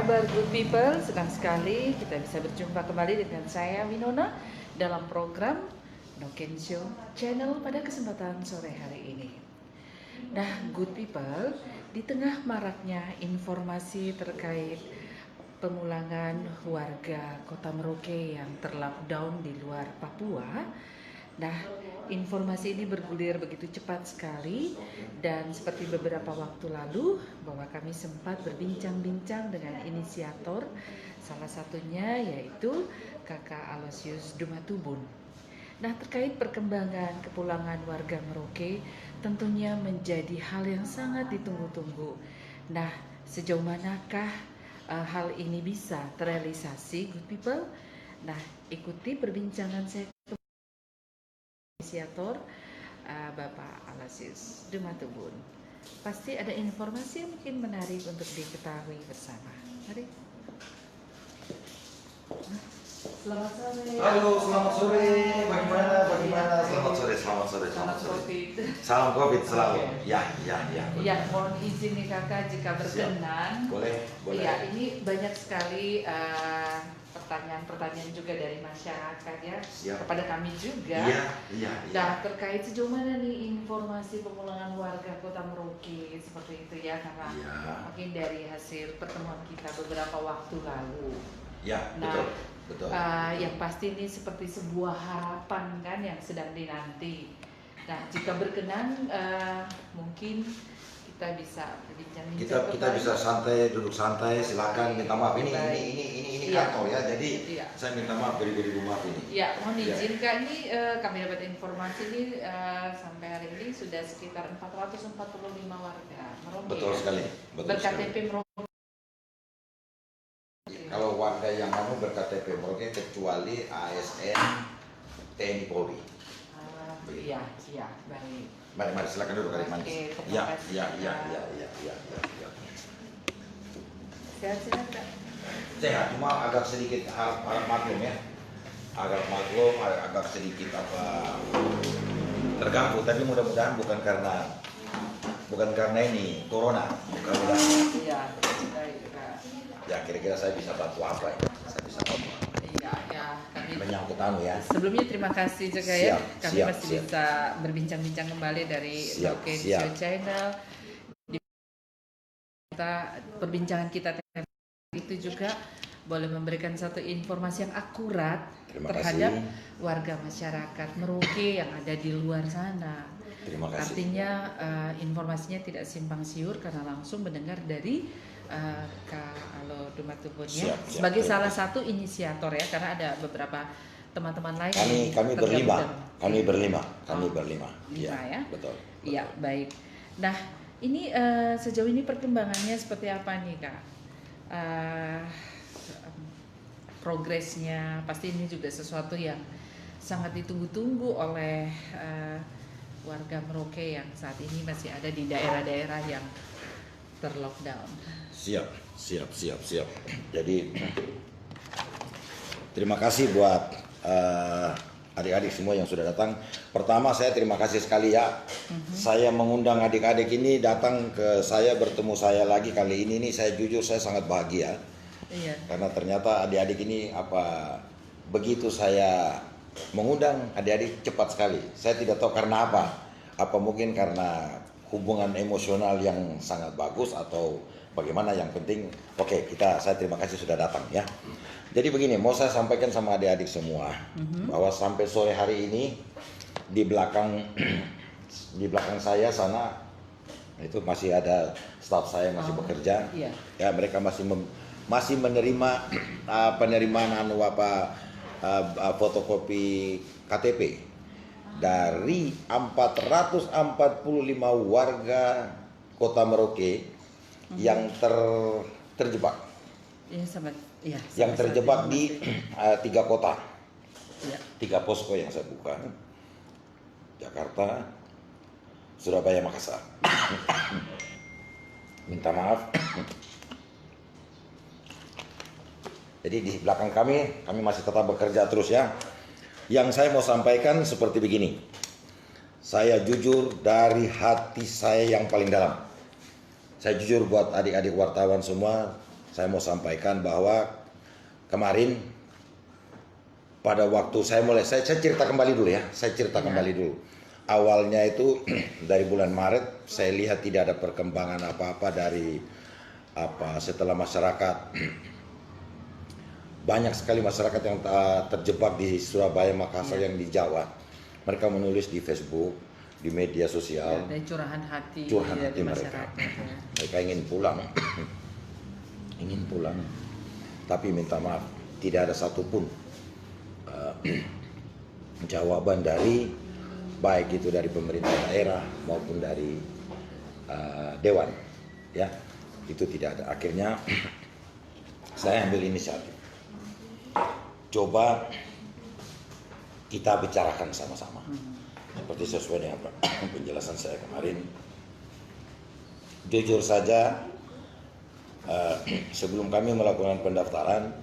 kabar good people? Senang sekali kita bisa berjumpa kembali dengan saya Winona dalam program No Ken Show channel pada kesempatan sore hari ini. Nah, good people, di tengah maraknya informasi terkait pemulangan warga Kota Merauke yang terlockdown di luar Papua. Nah, informasi ini bergulir begitu cepat sekali dan seperti beberapa waktu lalu bahwa kami sempat berbincang-bincang dengan inisiator, salah satunya yaitu Kakak Aloysius Dumatubun. Nah, terkait perkembangan kepulangan warga Merauke tentunya menjadi hal yang sangat ditunggu-tunggu. Nah, sejauh manakah hal ini bisa terrealisasi, good people? Nah, ikuti perbincangan saya inisiator Bapak Aloysius Dumatubun. Pasti ada informasi yang mungkin menarik untuk diketahui bersama. Mari. Selamat sore. Halo, selamat sore. Bagaimana? Selamat sore. COVID. Salam COVID selalu. Ya. Ya, mohon izin nih Kakak jika berkenan. Boleh. Ya, ini banyak sekali pertanyaan-pertanyaan juga dari masyarakat ya. Siap. Kepada kami juga. Iya. Nah, terkait sejauh mana nih informasi pemulangan warga Kota Merauke seperti itu ya, karena mungkin dari hasil pertemuan kita beberapa waktu lalu. Ya, Nah, betul. yang pasti ini seperti sebuah harapan kan yang sedang dinanti. Nah, jika berkenan mungkin kita bisa berbincang-bincang. Kita bisa duduk santai. Silakan minta maaf. Ini kantor ya. Jadi saya minta maaf beri-beri maaf ini. Ya, mohon izin Kak, ini kami dapat informasi ini sampai hari ini sudah sekitar 445 warga Merauke. Betul sekali. Ber-KTP Merauke. Kalau warga yang ber-KTP Merauke kecuali ASN TNI Polri. Iya, baik. Mari silakan duduk kali manis. Ya. Sehat-sehat Kak. Sehat, cuma agak sedikit harap maklum ya. Agak sedikit terganggu, tapi mudah-mudahan bukan karena ini corona, mudah-mudahan. Iya, baik Kak. Ya, kira-kira saya bisa bantu apa ya? Ya, kami menyangkut ya. Sebelumnya terima kasih juga ya. Kami masih siap. bisa berbincang-bincang kembali dari No Ken Show channel. Perbincangan kita itu juga boleh memberikan satu informasi yang akurat terhadap warga masyarakat Merauke yang ada di luar sana. Terima kasih. Artinya informasinya tidak simpang siur karena langsung mendengar dari Kak Alo Dumatubun ya. Sebagai salah satu inisiator ya, karena ada beberapa teman-teman lain. Kami berlima. Ya. Betul. Iya, baik. Nah, ini sejauh ini perkembangannya seperti apa nih Kak? Progresnya pasti ini juga sesuatu yang sangat ditunggu-tunggu oleh warga Merauke yang saat ini masih ada di daerah-daerah yang terlockdown. Siap. Jadi terima kasih buat adik-adik semua yang sudah datang. Pertama saya terima kasih sekali ya. Saya mengundang adik-adik ini datang ke saya, bertemu saya lagi kali ini. Saya jujur saya sangat bahagia. Iya. Karena ternyata adik-adik ini begitu saya mengundang adik-adik cepat sekali. Saya tidak tahu karena apa. Apa mungkin karena hubungan emosional yang sangat bagus atau bagaimana, yang penting saya terima kasih sudah datang ya. Jadi begini, mau saya sampaikan sama adik-adik semua bahwa sampai sore hari ini di belakang saya sana itu masih ada staf saya masih bekerja. Iya. Ya, mereka masih menerima penerimaan fotokopi KTP dari 445 warga Kota Merauke yang terjebak. Yang terjebak di 3 kota. 3 posko yang saya buka. Jakarta, Surabaya, Makassar. Minta maaf. Jadi di belakang kami masih tetap bekerja terus ya. Yang saya mau sampaikan seperti begini. Saya jujur dari hati saya yang paling dalam. Saya jujur buat adik-adik wartawan semua, saya mau sampaikan bahwa kemarin pada waktu saya cerita kembali dulu ya. Saya cerita kembali dulu. Awalnya itu dari bulan Maret saya lihat tidak ada perkembangan apa-apa dari setelah masyarakat, banyak sekali masyarakat yang terjebak di Surabaya, Makassar, yang di Jawa. Mereka menulis di Facebook, di media sosial, dan curahan hati mereka. Mereka ingin pulang. Ingin pulang, tapi minta maaf tidak ada satupun jawaban dari baik itu dari pemerintah daerah maupun dari dewan, ya, itu tidak ada. Akhirnya saya ambil inisiatif, coba kita bicarakan sama-sama seperti sesuai dengan penjelasan saya kemarin. Jujur saja, sebelum kami melakukan pendaftaran,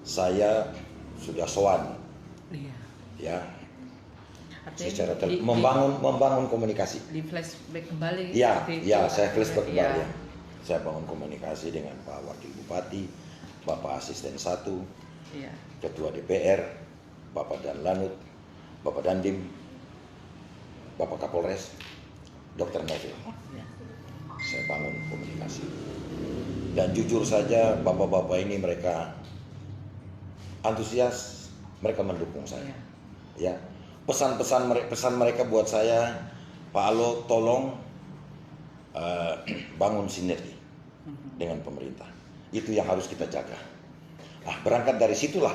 saya sudah sowan, ya, secara membangun komunikasi. Di flashback kembali. Ya, saya flashback kembali. Ya. Saya bangun komunikasi dengan Pak Wakil Bupati, Bapak Asisten 1, Ketua DPR, Bapak Danlanut, Bapak Dandim, Bapak Kapolres, Dr. Neville. Saya bangun komunikasi. Dan jujur saja bapak-bapak ini mereka antusias, mereka mendukung saya. Ya, pesan mereka buat saya, Pak Alo, tolong bangun sinergi dengan pemerintah. Itu yang harus kita jaga. Berangkat dari situlah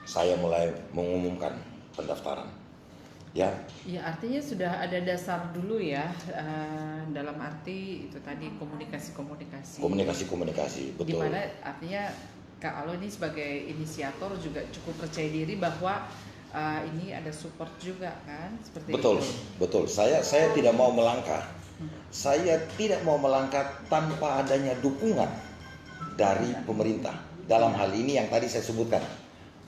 saya mulai mengumumkan pendaftaran. Ya, artinya sudah ada dasar dulu ya, dalam arti itu tadi komunikasi, betul. Dimana artinya Kak Alo ini sebagai inisiator juga cukup percaya diri bahwa ini ada support juga kan, seperti betul, itu. Betul. Saya tidak mau melangkah. Saya tidak mau melangkah tanpa adanya dukungan dari pemerintah. Dalam hal ini yang tadi saya sebutkan,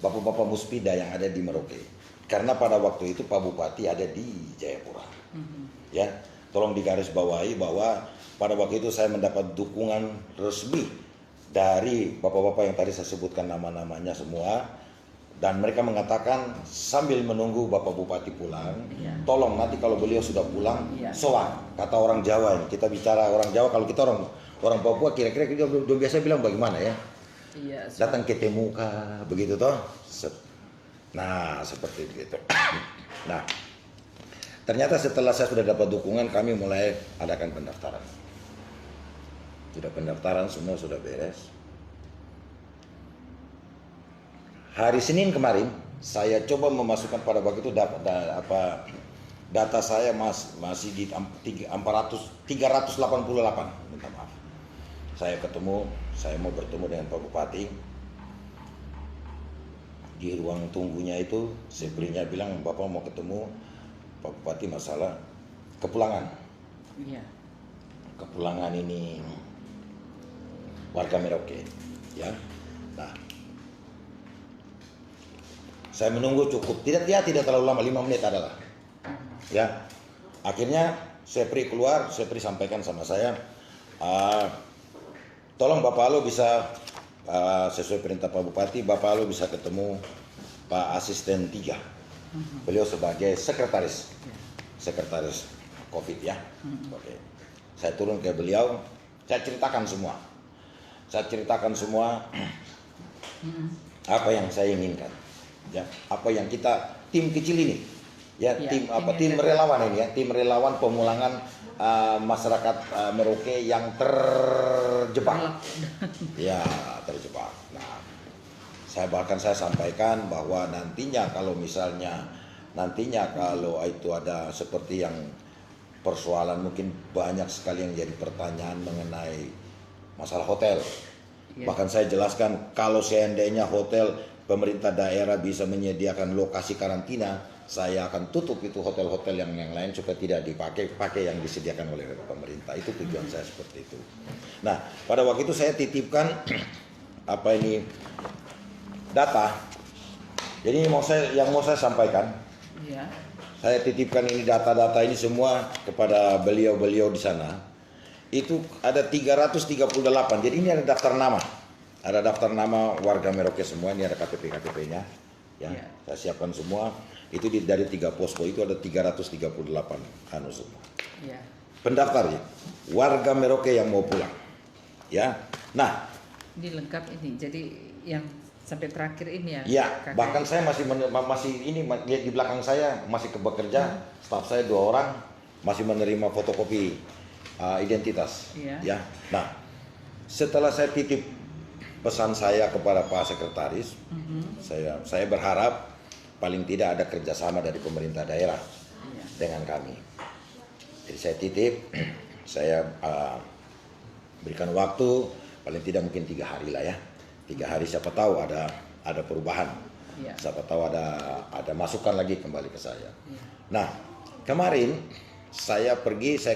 bapak-bapak Muspida yang ada di Merauke. Karena pada waktu itu Pak Bupati ada di Jayapura. Ya, tolong digarisbawahi bahwa pada waktu itu saya mendapat dukungan resmi dari bapak-bapak yang tadi saya sebutkan nama-namanya semua, dan mereka mengatakan sambil menunggu Bapak Bupati pulang, tolong nanti kalau beliau sudah pulang, sowan, kata orang Jawa. Kita bicara orang Jawa, kalau kita orang Papua kira-kira kita biasa bilang bagaimana ya? Datang ketemu kah, begitu toh? Nah, seperti itu. Nah, ternyata setelah saya sudah dapat dukungan, kami mulai adakan pendaftaran. Sudah pendaftaran, semua sudah beres. Hari Senin kemarin, saya coba memasukkan pada waktu itu data saya masih di 388, minta maaf. Saya mau bertemu dengan Pak Bupati. Di ruang tunggunya itu, sepertinya bilang, Bapak mau ketemu Pak Bupati masalah kepulangan. Kepulangan ini warga Merauke, ya. Nah, saya menunggu cukup, tidak terlalu lama, 5 menit adalah. Ya, akhirnya Sepri keluar, Sepri sampaikan sama saya, tolong Bapak Alo bisa sesuai perintah Pak Bupati, Bapak Alo bisa ketemu Pak Asisten 3. Beliau sebagai sekretaris COVID ya. Oke. Saya turun ke beliau, saya ceritakan semua apa yang saya inginkan. Ya, apa yang kita tim kecil ini, ya, tim relawan ini ya, tim relawan pemulangan masyarakat Merauke yang terjebak. Ya, terjebak. Nah, saya sampaikan bahwa nantinya kalau itu ada seperti yang persoalan, mungkin banyak sekali yang jadi pertanyaan mengenai masalah hotel. Bahkan saya jelaskan kalau seandainya pemerintah daerah bisa menyediakan lokasi karantina, saya akan tutup itu hotel-hotel yang lain supaya tidak pakai yang disediakan oleh pemerintah. Itu tujuan saya seperti itu. Nah, pada waktu itu saya titipkan data. Jadi yang mau saya sampaikan, saya titipkan ini data-data ini semua kepada beliau-beliau di sana. Itu ada 338. Jadi ini ada daftar nama. ada daftar nama warga Merauke semua, ini ada KTP-KTP-nya. Ya, Iya. saya siapkan semua. Itu dari 3 posko itu ada 338 semua. Ya. Pendaftar ya, warga Merauke yang mau pulang. Ya. Nah, Ini lengkap ini. Jadi yang sampai terakhir ini ya. ya, Kakak? bahkan saya masih ini lihat di belakang saya masih bekerja, staf saya 2 orang masih menerima fotokopi identitas. Iya. Ya. Nah, setelah saya titip pesan saya kepada Pak Sekretaris, saya berharap paling tidak ada kerjasama dari pemerintah daerah Iya. dengan kami. Jadi saya titip, saya berikan waktu paling tidak mungkin 3 hari lah ya. 3 hari siapa tahu ada perubahan. Iya. Siapa tahu ada masukan lagi kembali ke saya. Iya. Nah, kemarin saya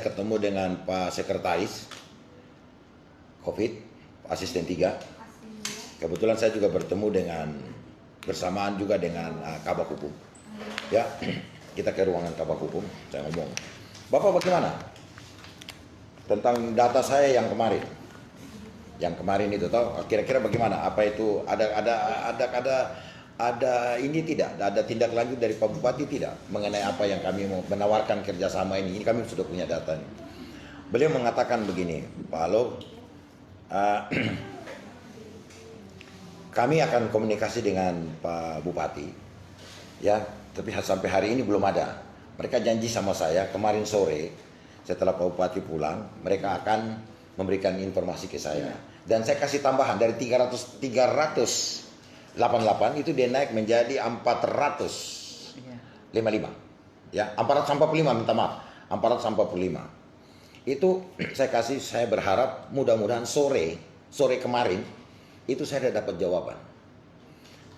ketemu dengan Pak Sekretaris COVID, asisten 3. Kebetulan saya juga bersamaan juga dengan Kabak Hukum. Ya, kita ke ruangan Kabak Hukum, saya ngomong, Bapak bagaimana tentang data saya yang kemarin? Yang kemarin itu tahu kira-kira bagaimana? Apa itu ada ini tidak? Ada tindak lanjut dari Pak Bupati tidak mengenai apa yang kami mau menawarkan kerjasama ini? Ini kami sudah punya data. Beliau mengatakan begini, Pak Alo, kami akan komunikasi dengan Pak Bupati, ya. Tapi sampai hari ini belum ada. Mereka janji sama saya kemarin sore setelah Pak Bupati pulang, mereka akan memberikan informasi ke saya. Dan saya kasih tambahan dari 388 itu dia naik menjadi 455. Ya, 445 minta maaf. 445. Itu saya berharap mudah-mudahan sore kemarin itu saya sudah dapat jawaban.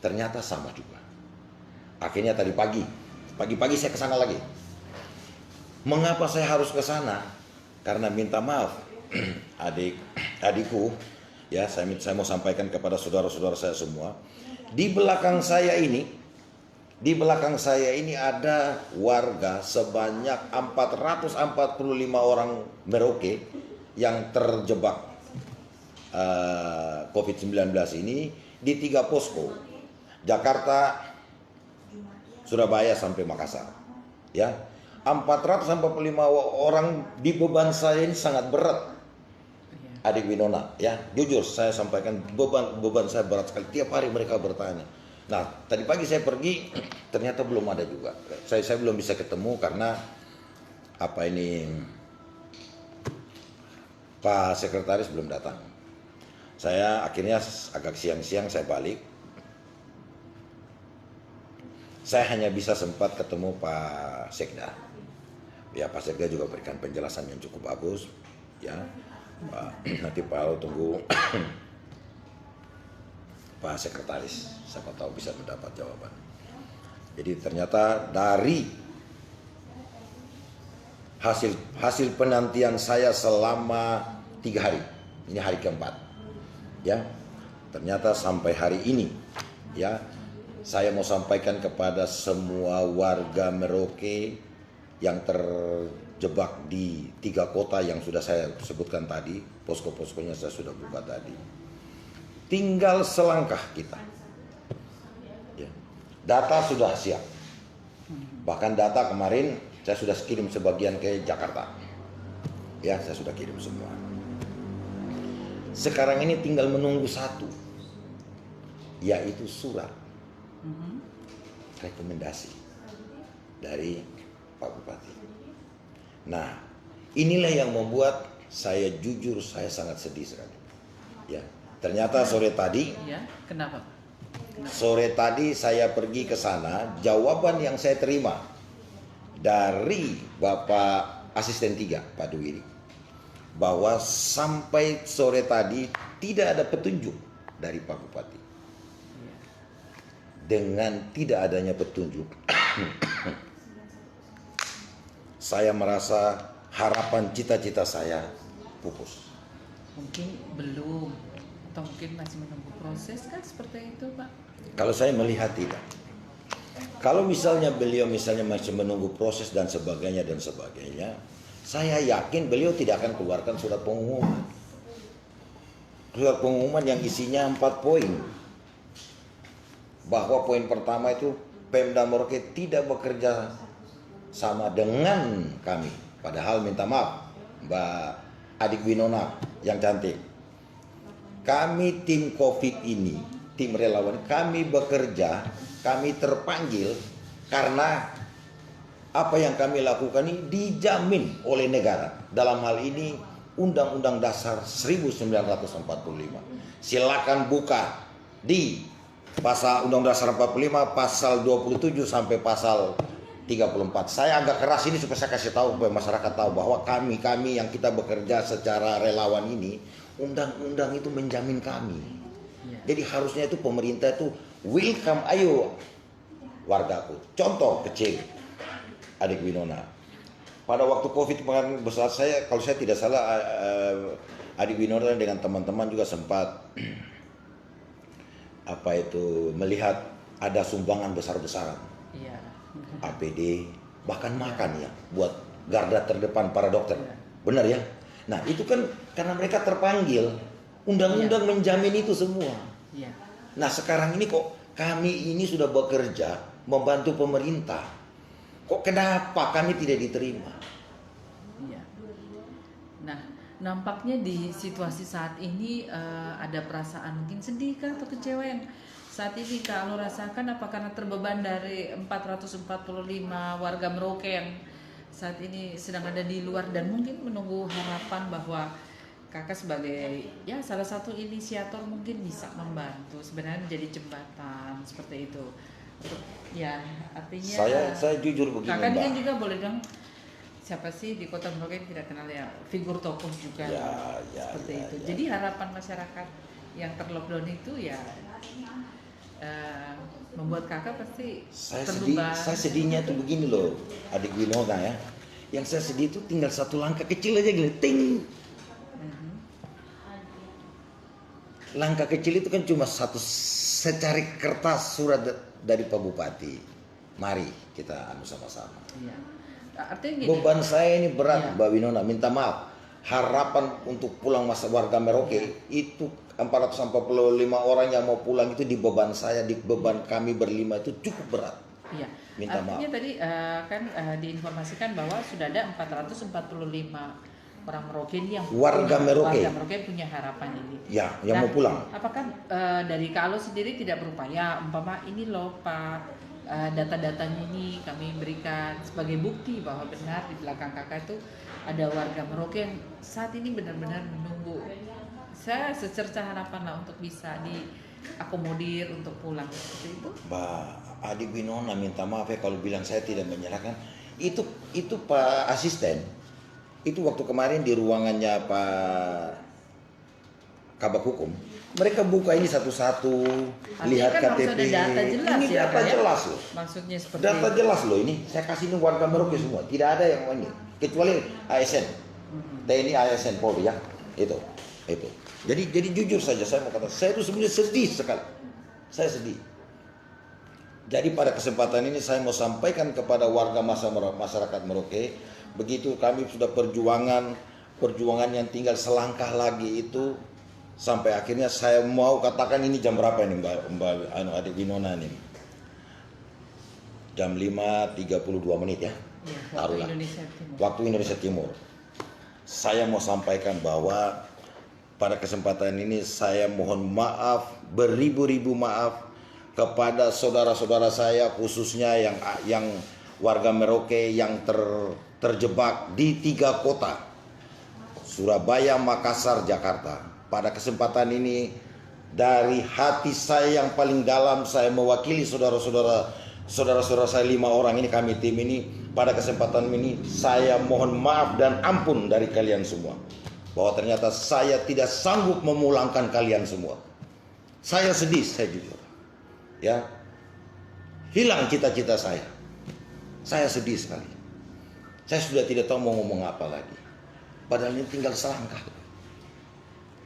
Ternyata sama juga. Akhirnya tadi pagi saya ke sana lagi. Mengapa saya harus ke sana? Karena minta maaf adikku, ya saya mau sampaikan kepada saudara-saudara saya semua. Di belakang saya ini ada warga sebanyak 445 orang Merauke yang terjebak COVID-19 ini di 3 posko, Jakarta, Surabaya sampai Makassar. Ya, 445 orang di beban saya ini sangat berat. Adik Winona, ya jujur saya sampaikan beban saya berat sekali. Tiap hari mereka bertanya. Nah, tadi pagi saya pergi, ternyata belum ada juga. Saya belum bisa ketemu karena Pak Sekretaris belum datang. Saya akhirnya agak siang-siang saya balik. Saya hanya bisa sempat ketemu Pak Sekda. Ya, Pak Sekda juga berikan penjelasan yang cukup bagus. Ya, nanti Pak Alo tunggu Pak Sekretaris, siapa tahu bisa mendapat jawaban. Jadi ternyata dari hasil penantian saya selama 3 hari, ini hari keempat, ya ternyata sampai hari ini, ya saya mau sampaikan kepada semua warga Merauke yang terjebak di 3 kota yang sudah saya sebutkan tadi, posko-poskonya saya sudah buka tadi. Tinggal selangkah kita. Ya. Data sudah siap. Bahkan data kemarin saya sudah kirim sebagian ke Jakarta. Ya, saya sudah kirim semua. Sekarang ini tinggal menunggu satu, yaitu surat rekomendasi dari Pak Bupati. Nah, inilah yang membuat saya jujur, saya sangat sedih sekali. Ya, ternyata sore tadi. Ya, kenapa? Sore tadi saya pergi ke sana, jawaban yang saya terima dari Bapak Asisten 3, Pak Dwiri, bahwa sampai sore tadi tidak ada petunjuk dari Pak Bupati. Dengan tidak adanya petunjuk, saya merasa harapan cita-cita saya pupus. Mungkin belum, atau mungkin masih menunggu proses kan seperti itu, Pak? Kalau saya melihat tidak. Kalau misalnya beliau masih menunggu proses dan sebagainya, saya yakin beliau tidak akan keluarkan surat pengumuman. surat pengumuman yang isinya 4 poin. Bahwa poin pertama itu Pemda Merauke tidak bekerja sama dengan kami. Padahal minta maaf Mbak Adik Winona yang cantik. Kami tim COVID ini, tim relawan, kami bekerja, kami terpanggil karena apa yang kami lakukan ini dijamin oleh negara. Dalam hal ini Undang-Undang Dasar 1945. Silakan buka di pasal Undang-Undang Dasar 45 pasal 27 sampai pasal 34. Saya agak keras ini supaya saya kasih tahu supaya masyarakat tahu bahwa kami yang kita bekerja secara relawan ini, undang-undang itu menjamin kami. Jadi harusnya itu pemerintah itu welcome, ayo wargaku. Contoh kecil, Adik Winona. Pada waktu COVID kemarin besar saya, kalau saya tidak salah, Adik Winona dengan teman-teman juga sempat melihat ada sumbangan besar-besaran. Iya. APD, bahkan makan ya buat garda terdepan para dokter. Benar ya? Nah, itu kan karena mereka terpanggil, undang-undang menjamin itu semua. Iya. Nah, sekarang ini kok kami ini sudah bekerja membantu pemerintah. Kok kenapa kami tidak diterima? Iya. Nah, nampaknya di situasi saat ini ada perasaan mungkin sedih kah atau kecewa yang saat ini kalau rasakan, apa karena terbeban dari 445 warga Merauke yang saat ini sedang ada di luar dan mungkin menunggu harapan bahwa kakak sebagai ya salah satu inisiator mungkin bisa membantu sebenarnya menjadi jembatan seperti itu. Ya, artinya saya jujur begini, kakak Mbak. kan juga boleh dong, siapa sih di Kota Merauke yang tidak kenal ya figur tokoh juga seperti itu. Ya. Jadi harapan masyarakat yang terlockdown itu ya membuat kakak pasti terbeban. Saya sedihnya tuh begini loh, Adik Winona ya. Yang saya sedih itu tinggal satu langkah kecil aja gini, ting. Langkah kecil itu kan cuma satu, secari kertas surat dari Pak Bupati. Mari kita sama-sama. Iya. Artinya gini, Beban saya ini berat, iya. Mbak Winona. Minta maaf. Harapan untuk pulang masa warga Merauke itu 445 orang yang mau pulang itu di beban saya, di beban kami berlima itu cukup berat. Iya. Minta Artinya maaf. tadi kan diinformasikan bahwa sudah ada 445 orang Merauke ini yang Warga Merauke punya harapan ini. Ya, yang mau pulang. Apakah dari Kak Alo sendiri tidak berupaya, umpama ini loh Pak, data-datanya ini kami berikan sebagai bukti bahwa benar di belakang kakak itu ada warga Merauke yang saat ini benar-benar menunggu. Saya secerca harapan lah untuk bisa diakomodir untuk pulang seperti itu. Mbak Adik Winona minta maaf ya kalau bilang saya tidak menyerahkan. Itu Pak Asisten. Itu waktu kemarin di ruangannya Pak Kabak Hukum, mereka buka ini satu-satu, lihat kan KTP. harus ada data jelas Ini ya, data Kak, ya? jelas loh. Maksudnya seperti Data itu. jelas loh ini. Saya kasih ini warga Merauke semua. Tidak ada yang ini kecuali ASN, TNI, ASN, Polri ya. Itu. Jadi jujur saja saya mau kata, saya itu sebenarnya sedih sekali. Saya sedih. Jadi pada kesempatan ini saya mau sampaikan kepada warga masyarakat Merauke, begitu kami sudah perjuangan yang tinggal selangkah lagi itu sampai akhirnya saya mau katakan ini jam berapa ini Mbak Adik Winona ini? Jam 5.32 menit ya. Taruhlah. Waktu Indonesia Timur. Saya mau sampaikan bahwa pada kesempatan ini saya mohon maaf, beribu-ribu maaf kepada saudara-saudara saya khususnya yang warga Merauke yang terjebak di 3 kota, Surabaya, Makassar, Jakarta. Pada kesempatan ini dari hati saya yang paling dalam saya mewakili saudara-saudara saya 5 orang ini, kami tim ini, pada kesempatan ini saya mohon maaf dan ampun dari kalian semua bahwa ternyata saya tidak sanggup memulangkan kalian semua. Saya sedih, saya jujur. Ya. Hilang cita-cita saya. Saya sedih sekali. Saya sudah tidak tahu mau ngomong apa lagi. Padahal ini tinggal selangkah.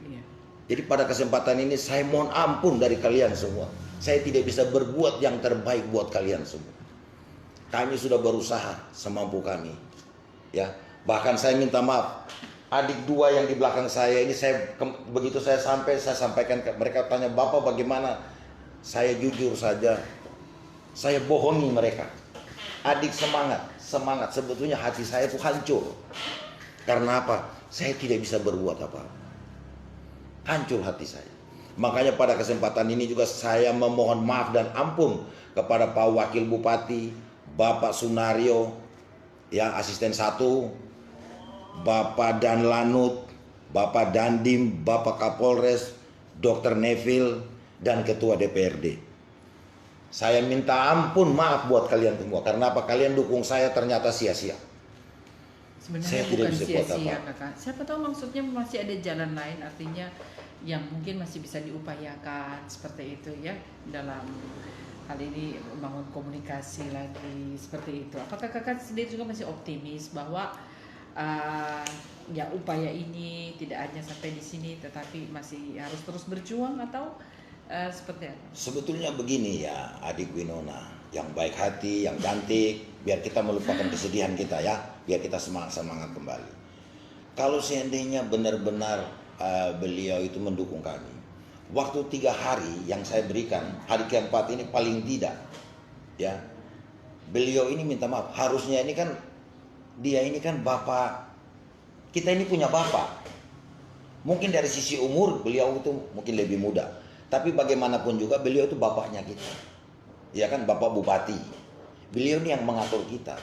Iya. Jadi pada kesempatan ini saya mohon ampun dari kalian semua. Saya tidak bisa berbuat yang terbaik buat kalian semua. Kami sudah berusaha semampu kami. Ya, Bahkan saya minta maaf, adik dua yang di belakang saya ini, begitu saya sampai, saya sampaikan ke mereka, tanya Bapak bagaimana, saya jujur saja, saya bohongi mereka. Adik semangat, sebetulnya hati saya itu hancur. Karena apa? Saya tidak bisa berbuat apa-apa. Hancur hati saya. Makanya pada kesempatan ini juga saya memohon maaf dan ampun kepada Pak Wakil Bupati, Bapak Sunario, ya asisten 1, Bapak Dan Lanut, Bapak Dandim, Bapak Kapolres, Dr. Neville, dan Ketua DPRD. Saya minta ampun, maaf buat kalian semua. Karena apa? Kalian dukung saya ternyata sia-sia. Sebenarnya Saya tidak bukan bisa buat sia-sia, apa. Kakak. Siapa tahu maksudnya masih ada jalan lain, artinya yang mungkin masih bisa diupayakan seperti itu ya, dalam hal ini membangun komunikasi lagi seperti itu. Apakah Kakak sendiri juga masih optimis bahwa ya upaya ini tidak hanya sampai di sini tetapi masih harus terus berjuang, atau seperti apa? Sebetulnya begini ya, adik Winona, yang baik hati, yang cantik, biar kita melupakan kesedihan kita ya, biar kita semangat kembali. Kalau seandainya benar-benar beliau itu mendukung kami, waktu 3 hari yang saya berikan, hari keempat ini paling tidak, ya, beliau ini minta maaf. Harusnya ini kan, dia ini kan bapak, kita ini punya bapak. Mungkin dari sisi umur beliau itu mungkin lebih muda, tapi bagaimanapun juga beliau itu bapaknya kita, ya kan, Bapak Bupati. Beliau ini yang mengatur kita.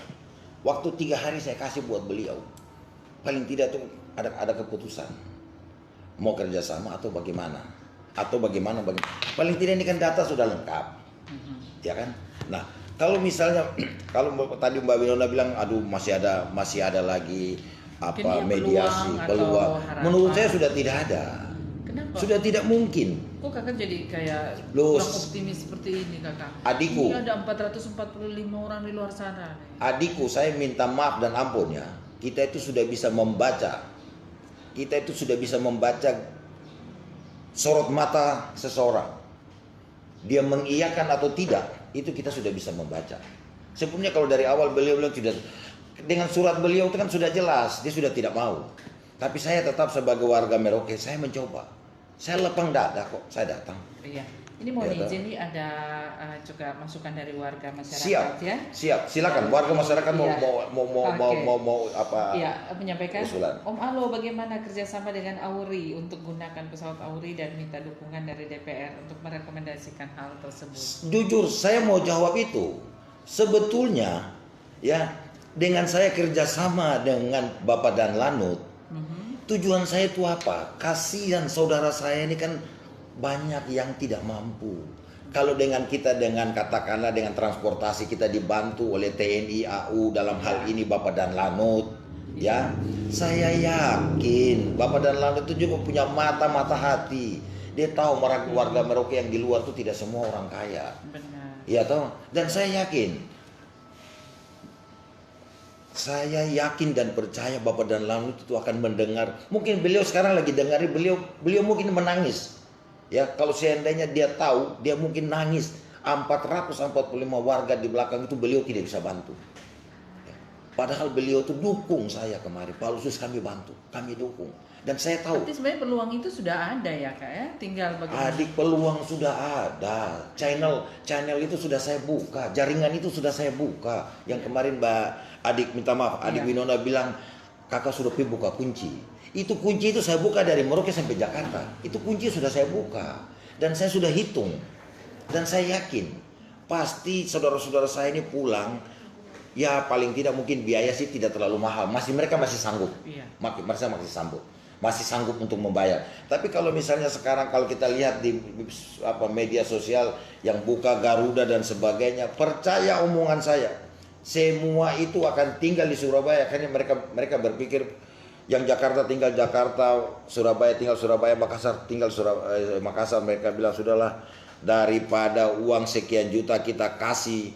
Waktu 3 hari saya kasih buat beliau, paling tidak tuh ada keputusan mau kerjasama atau bagaimana, paling tidak ini kan data sudah lengkap, ya kan. Nah, kalau misalnya kalau tadi Mbak Winona bilang aduh masih ada lagi apa mediasi peluang, menurut saya sudah tidak ada. Kenapa? Sudah tidak mungkin. Kok Kakak jadi kayak Loh, kurang optimis seperti ini, Kakak? adikku. Ini ada 445 orang di luar sana. Adikku, saya minta maaf dan ampun ya. Kita itu sudah bisa membaca. Kita itu sudah bisa membaca sorot mata seseorang. Dia mengiyakan atau tidak, itu kita sudah bisa membaca. Sebenarnya kalau dari awal beliau tidak, dengan surat beliau itu kan sudah jelas, dia sudah tidak mau. Tapi saya tetap sebagai warga Merauke, saya mencoba. Saya lapang dada kok, saya datang. Iya. Ini mau Ya, izin nih, ada juga masukan dari warga masyarakat Siap, ya. siap. Silakan warga masyarakat Iya. mau apa? Iya, menyampaikan. Usulan. Om Alo, bagaimana kerjasama dengan Auri untuk gunakan pesawat Auri dan minta dukungan dari DPR untuk merekomendasikan hal tersebut? Jujur, saya mau jawab itu. Sebetulnya, ya, dengan saya kerjasama dengan Bapak Dan Lanut, tujuan saya itu apa? Kasihan saudara saya ini kan banyak yang tidak mampu. Kalau dengan kita, dengan katakanlah dengan transportasi kita dibantu oleh TNI AU dalam hal ini Bapak Dan Lanut, ya, saya yakin Bapak Dan Lanut itu juga punya mata hati. Dia tahu warga Merauke yang di luar itu tidak semua orang kaya. Benar. Ya toh, dan saya yakin dan percaya Bapak Dan Lanut itu akan mendengar. Mungkin beliau sekarang lagi dengar, beliau mungkin menangis. Ya, kalau seandainya dia tahu, dia mungkin nangis. 445 warga di belakang itu beliau tidak bisa bantu. Ya. Padahal beliau itu dukung saya kemarin. Pak Lusius kami bantu, kami dukung. Dan saya tahu. Berarti sebenarnya peluang itu sudah ada ya, Kak ya? Tinggal bagaimana? Adik, peluang sudah ada. Channel itu sudah saya buka. Jaringan itu sudah saya buka. Yang kemarin Mbak Adik minta maaf, Adik Winona bilang kakak sudah buka kunci. Itu kunci itu saya buka dari Merauke sampai Jakarta. Itu kunci sudah saya buka. Dan saya sudah hitung. Dan saya yakin pasti saudara-saudara saya ini pulang, ya paling tidak mungkin biaya sih tidak terlalu mahal. Mereka masih sanggup. Iya. Mereka masih sanggup untuk membayar. Tapi kalau misalnya sekarang kalau kita lihat di media sosial yang buka Garuda dan sebagainya, percaya omongan saya, semua itu akan tinggal di Surabaya. Karena mereka berpikir yang Jakarta tinggal Jakarta, Surabaya tinggal Surabaya, Makassar tinggal Makassar. Mereka bilang sudahlah, daripada uang sekian juta kita kasih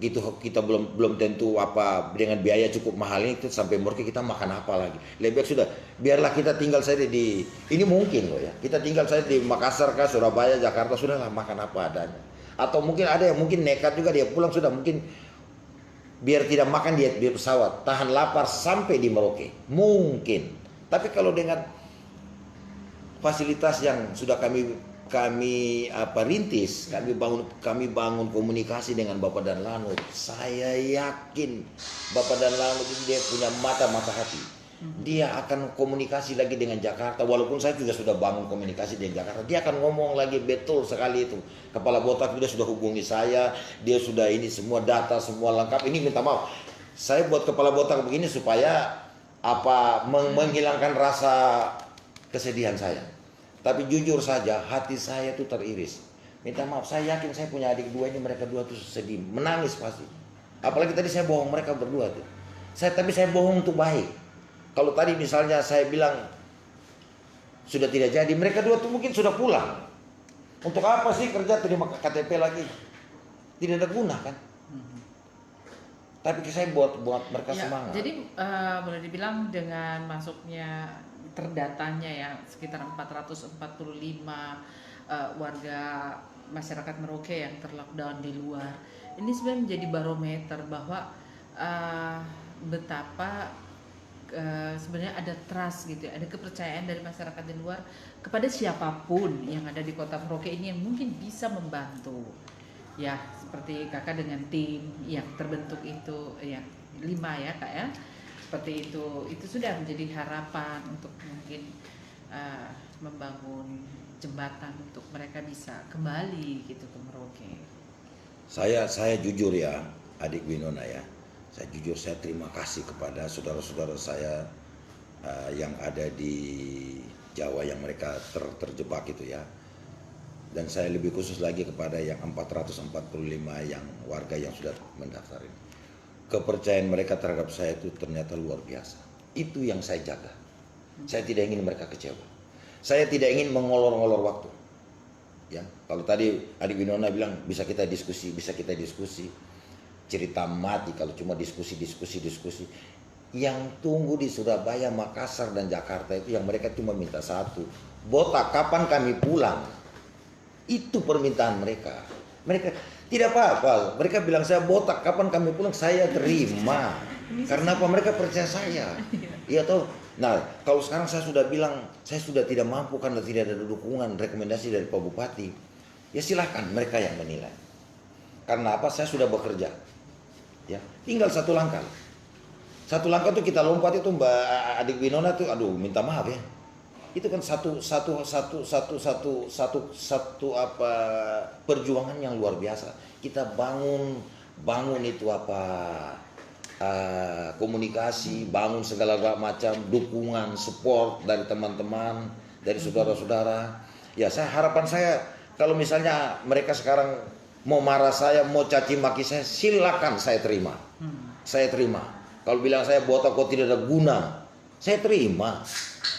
gitu, kita belum tentu apa dengan biaya cukup mahal ini sampai Merauke kita makan apa lagi. Lebih baik sudah biarlah kita tinggal saja di ini, mungkin loh ya, kita tinggal saja di Makassar kah, Surabaya, Jakarta, sudahlah makan apa adanya. Atau mungkin ada yang mungkin nekat juga dia pulang sudah mungkin biar tidak makan di pesawat, tahan lapar sampai di Merauke. Mungkin. Tapi kalau dengan fasilitas yang sudah kami rintis, kami bangun komunikasi dengan Bapak Dan Lanut. Saya yakin Bapak Dan Lanut ini dia punya mata hati. Dia akan komunikasi lagi dengan Jakarta. Walaupun saya juga sudah bangun komunikasi dengan Jakarta, dia akan ngomong lagi betul sekali itu. Kepala Botak dia sudah hubungi saya, dia sudah ini semua data semua lengkap. Ini minta maaf, saya buat Kepala Botak begini supaya menghilangkan rasa kesedihan saya. Tapi jujur saja hati saya itu teriris. Minta maaf, saya yakin saya punya adik dua ini, mereka dua tuh sedih, menangis pasti. Apalagi tadi saya bohong mereka berdua tuh. Tapi saya bohong untuk baik. Kalau tadi misalnya saya bilang sudah tidak jadi, mereka dua tuh mungkin sudah pulang. Untuk apa sih kerja terima KTP lagi? Tidak ada guna kan? Tapi saya buat mereka semangat. Jadi boleh dibilang dengan masuknya terdatanya ya sekitar 445 warga masyarakat Merauke yang terlockdown di luar. Ini sebenarnya menjadi barometer bahwa betapa sebenarnya ada trust gitu ya, ada kepercayaan dari masyarakat di luar kepada siapapun yang ada di kota Merauke ini yang mungkin bisa membantu. Ya, seperti kakak dengan tim yang terbentuk itu ya 5 ya kak ya. Seperti itu sudah menjadi harapan untuk mungkin membangun jembatan untuk mereka bisa kembali gitu ke Merauke. Saya jujur ya, adik Winona ya. Saya terima kasih kepada saudara-saudara saya yang ada di Jawa yang mereka terjebak itu ya. Dan saya lebih khusus lagi kepada yang 445 yang warga yang sudah mendaftar ini. Kepercayaan mereka terhadap saya itu ternyata luar biasa. Itu yang saya jaga. Saya tidak ingin mereka kecewa. Saya tidak ingin mengolor-ngolor waktu. Ya, kalau tadi adik Winona bilang bisa kita diskusi. Cerita mati kalau cuma diskusi. Yang tunggu di Surabaya, Makassar dan Jakarta itu yang mereka cuma minta satu, Botak kapan kami pulang? Itu permintaan mereka. Mereka tidak apa-apa. Mereka bilang saya Botak kapan kami pulang, saya terima. Karena apa? Mereka percaya saya. Iya toh. Nah, kalau sekarang saya sudah bilang saya sudah tidak mampu karena tidak ada dukungan rekomendasi dari Pak Bupati. Ya silahkan mereka yang menilai. Karena apa? Saya sudah bekerja. Ya, tinggal satu langkah tuh kita lompat itu Mbak adik Winona tuh, aduh minta maaf ya, itu kan satu perjuangan yang luar biasa. Kita bangun itu komunikasi, bangun segala macam dukungan, support dari teman-teman, dari saudara-saudara. Ya harapan saya kalau misalnya mereka sekarang mau marah saya, mau caci maki saya, silakan saya terima. Saya terima. Kalau bilang saya Botak kok tidak ada guna, saya terima.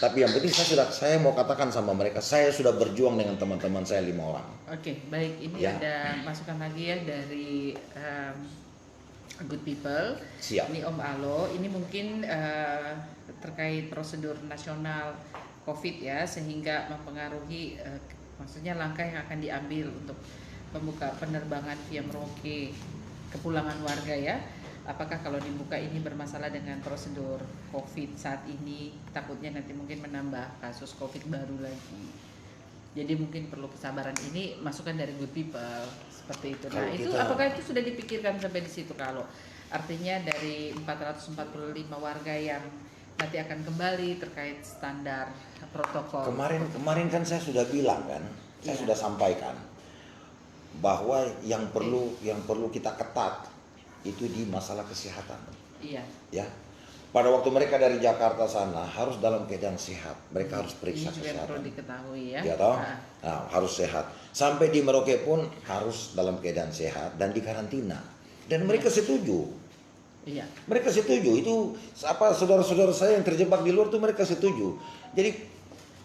Tapi yang penting saya mau katakan sama mereka, saya sudah berjuang dengan teman-teman saya 5 orang. Oke, baik. Ini ya. Ada masukan lagi ya dari Good People. Siap. Ini Om Alo. Ini mungkin terkait prosedur nasional COVID ya, sehingga mempengaruhi maksudnya langkah yang akan diambil untuk membuka penerbangan via Merauke kepulangan warga ya. Apakah kalau dibuka ini bermasalah dengan prosedur COVID saat ini, takutnya nanti mungkin menambah kasus COVID baru lagi. Jadi mungkin perlu kesabaran. Ini masukan dari Good People seperti itu. Nah, itu apakah itu sudah dipikirkan sampai di situ, kalau artinya dari 445 warga yang nanti akan kembali terkait standar protokol. Kemarin kan saya sudah bilang kan, saya sudah sampaikan bahwa yang perlu kita ketat itu di masalah kesehatan. Iya. Ya. Pada waktu mereka dari Jakarta sana harus dalam keadaan sehat. Mereka harus periksa kesehatan. Perlu diketahui ya. Ya toh? Nah, harus sehat. Sampai di Merauke pun harus dalam keadaan sehat dan dikarantina. Dan mereka setuju. Iya. Mereka setuju. Itu saudara-saudara saya yang terjebak di luar tuh mereka setuju. Jadi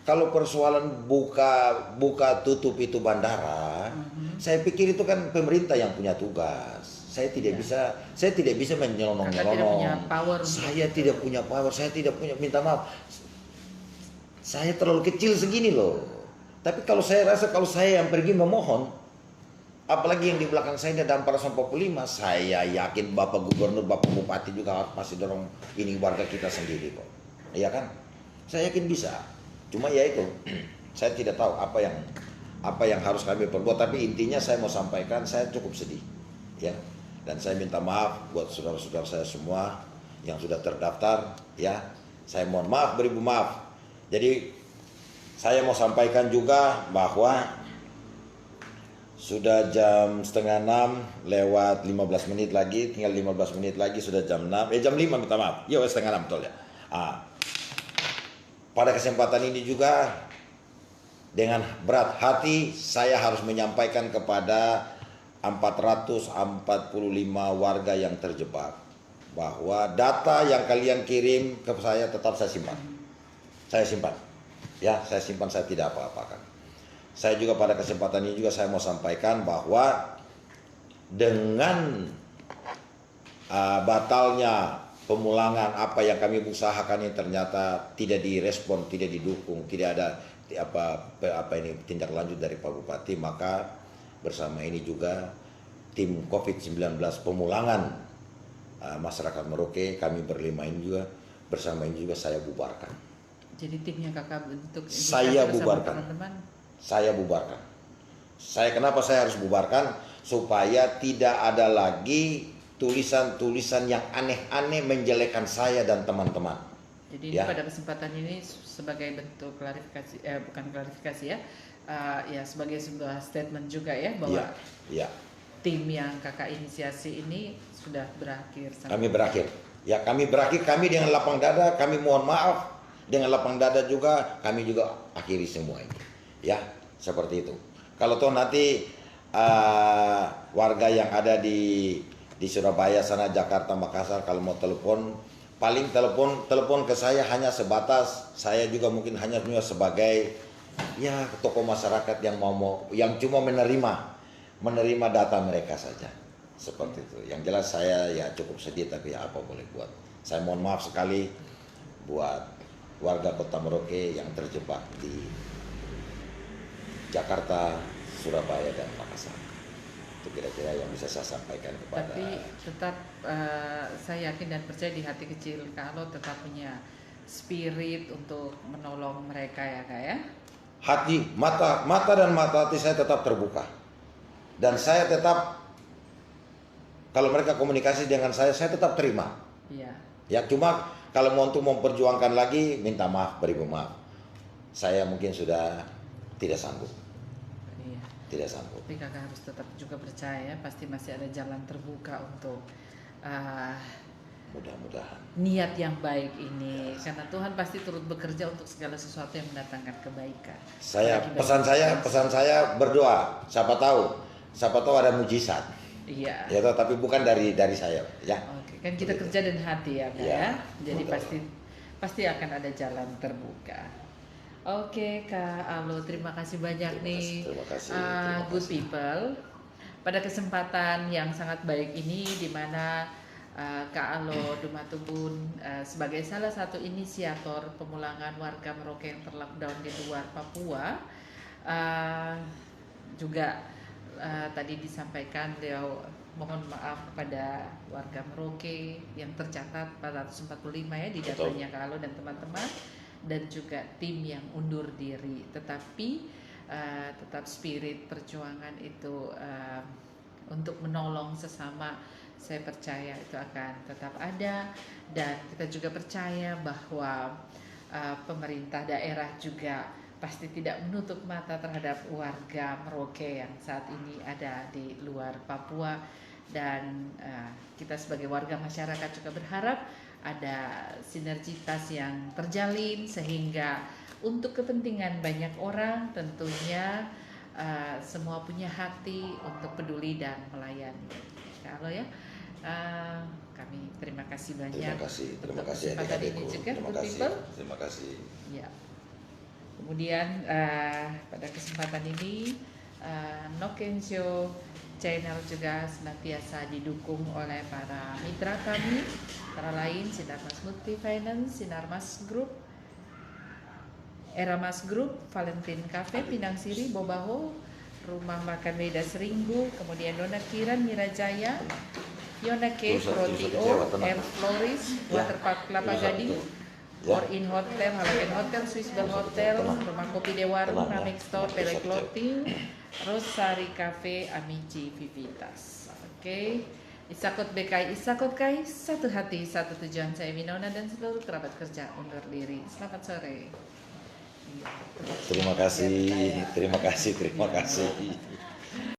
kalau persoalan buka tutup itu bandara, saya pikir itu kan pemerintah yang punya tugas. Saya tidak bisa menyelonong-nyelonong. Saya tidak punya power, saya tidak punya, minta maaf. Saya terlalu kecil segini loh. Tapi kalau saya rasa kalau saya yang pergi memohon, Apalagi yang di belakang saya ini ada 445. Saya yakin Bapak Gubernur, Bapak Bupati juga pasti dorong ini warga kita sendiri kok. Iya kan? Saya yakin bisa. Cuma ya itu, saya tidak tahu apa yang harus kami perbuat. Tapi intinya saya mau sampaikan, saya cukup sedih, ya. Dan saya minta maaf buat saudara-saudara saya semua yang sudah terdaftar, ya. Saya mohon maaf, beribu maaf. Jadi saya mau sampaikan juga bahwa sudah jam setengah 6 lewat 15 menit lagi, tinggal 15 menit lagi sudah jam 6, jam 5 minta maaf, iya setengah 6 betul ya. Pada kesempatan ini juga dengan berat hati saya harus menyampaikan kepada 445 warga yang terjebak bahwa data yang kalian kirim ke saya tetap saya simpan. Saya simpan. Ya, saya simpan, saya tidak apa-apakan. Saya juga pada kesempatan ini juga saya mau sampaikan bahwa dengan batalnya pemulangan apa yang kami usahakan ini ternyata tidak direspon, tidak didukung, tidak ada ini tindak lanjut dari Pak Bupati, maka bersama ini juga tim COVID-19 pemulangan masyarakat Merauke, kami berlima ini juga bersama ini juga saya bubarkan. Jadi timnya kakak bentuk saya bubarkan. Teman-teman. Saya bubarkan. Kenapa saya harus bubarkan? Supaya tidak ada lagi tulisan-tulisan yang aneh-aneh menjelekkan saya dan teman-teman. Jadi ya, pada kesempatan ini sebagai bentuk klarifikasi, bukan klarifikasi ya, ya sebagai sebuah statement juga ya bahwa tim yang kakak inisiasi ini sudah berakhir. Kami berakhir. Ya, kami berakhir. Kami dengan lapang dada, kami mohon maaf. Dengan lapang dada juga, kami juga akhiri semua ini. Ya, seperti itu. Kalau toh nanti warga yang ada di Surabaya sana, Jakarta, Makassar, kalau mau telepon, paling telepon ke saya hanya sebatas, saya juga mungkin hanya sebagai ya tokoh masyarakat yang yang cuma menerima data mereka saja. Seperti itu. Yang jelas saya ya cukup sedih, tapi ya apa boleh buat. Saya mohon maaf sekali buat warga Kota Merauke yang terjebak di Jakarta, Surabaya, dan Makassar. Itu kira-kira yang bisa saya sampaikan kepada. Tapi tetap saya yakin dan percaya di hati kecil kalau tetap punya spirit untuk menolong mereka ya Kak ya. Hati, mata dan mata hati saya tetap terbuka. Dan saya tetap, kalau mereka komunikasi dengan saya tetap terima. Iya. Ya, cuma kalau mau untuk memperjuangkan lagi, minta maaf, beribu maaf. Saya mungkin sudah tidak sanggup. Iya. Tidak sanggup. Tapi kakak harus tetap juga percaya, pasti masih ada jalan terbuka untuk mudah-mudahan niat yang baik ini, karena Tuhan pasti turut bekerja untuk segala sesuatu yang mendatangkan kebaikan. Pesan saya berdoa. Siapa tahu ada mujizat. Iya. Ya, tapi bukan dari saya. Ya. Oke, kan kita kerja dan hati ya Kak ya. Jadi pasti akan ada jalan terbuka. Oke Kak Alo, terima kasih banyak terima kasih. Good people. Pada kesempatan yang sangat baik ini, di mana Kak Alo Dumatubun sebagai salah satu inisiator pemulangan warga Merauke yang terlockdown di luar Papua, juga tadi disampaikan beliau mohon maaf kepada warga Merauke yang tercatat 445 ya di datanya Kak Alo dan teman-teman, dan juga tim yang undur diri, tetapi tetap spirit perjuangan itu untuk menolong sesama, saya percaya itu akan tetap ada. Dan kita juga percaya bahwa pemerintah daerah juga pasti tidak menutup mata terhadap warga Merauke yang saat ini ada di luar Papua. Dan kita sebagai warga masyarakat juga berharap ada sinergitas yang terjalin sehingga untuk kepentingan banyak orang tentunya semua punya hati untuk peduli dan melayani. Kalau ya kami terima kasih banyak. Terima kasih adik-adikku. Terima kasih. Ya. Kemudian pada kesempatan ini Nokensho channel juga senantiasa didukung oleh para mitra kami, antara lain Sinarmas Multi Finance, Sinarmas Group, Eramas Group, Valentine Cafe, Pinang Siri, Bobaho, Rumah Makan Meda Seringgu, kemudian Nona Kiran Mirajaya, Yona Cave, Rotio, El Floris, Waterpark Kelapa Gading, Or In Hotel, Halaken Hotel, Swiss Bell Hotel, Rumah Kopi Dewarung, Namek Store, Pele Clothing, Rosari Cafe, Amici Vivitas. Oke. Isakut BKI, Isakut KAI, satu hati, satu tujuan. Saya Winona dan seluruh kerabat kerja undur diri. Selamat sore. Terima kasih, terima kasih, terima kasih.